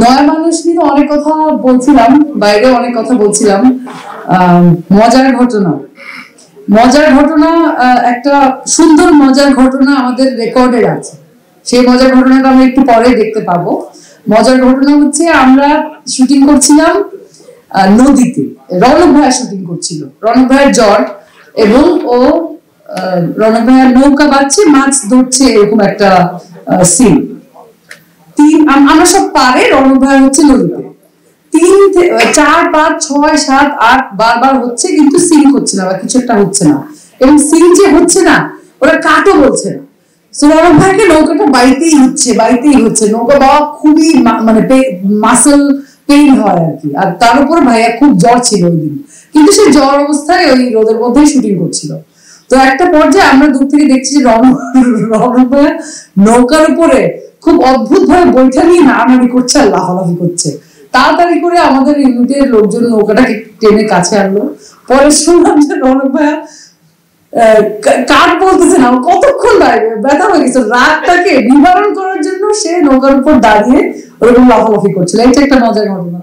নয়া মানুষ নিয়ে অনেক কথা বলছিলাম, বাইরে অনেক কথা বলছিলাম। মজার ঘটনা একটা সুন্দর মজার ঘটনা আমাদের রেকর্ডের আছে। সেই মজার ঘটনাটা আমরা একটু পরে দেখতে পাবো। মজার ঘটনা হচ্ছে আমরা শুটিং করছিলাম নদীতে, রণক ভাইয়া শুটিং করছিল। রণক ভাইয়ের জ্বর এবং ও রণক ভাইয়ার নৌকা বাচ্ছে, মাছ ধরছে, এরকম একটা সিন। আমরা সব পারে, রণক ভাইয়া হচ্ছে নদীতে। 3, 4, 5, 6, 7, 8 বারবার হচ্ছে, কিন্তু সিঙ্ক হচ্ছে না বা কিছু একটা হচ্ছে না। এবং সিঙ্ক যে হচ্ছে না, ওরা কাটও বলছে না। রণক ভাইকে নৌকাটা বাইতেই হচ্ছে। নৌকা বাবা খুবই মানে মাসেল পেইন হয় আর কি। আর তার উপর ভাইয়া খুব জ্বর ছিল ওই দিন, কিন্তু সে জ্বর অবস্থায় ওই রোদের মধ্যেই শুটিং করছিল। তো একটা পর্যায়ে আমরা দূর থেকে দেখছি যে রণক ভাইয়া নৌকার উপরে খুব অদ্ভুত ভাবে বৈঠা নিয়ে নাড়ানাড়ি করছে আর লাফালাফি করছে। তাড়াতাড়ি করে আমাদের ইউনিটের লোকজন নৌকাটাকে টেনে কাছে আনলো। পরে শুনলাম যে রণক ভাইয়া কাঠ বলতেছে না, কতক্ষণ দাঁড়িয়ে ব্যথা হয়ে গেছে। রাতটাকে নিবারণ করার জন্য সে নৌকার উপর দাঁড়িয়ে ওরকম লাফালাফি করছিল। এটা একটা মজার ঘটনা।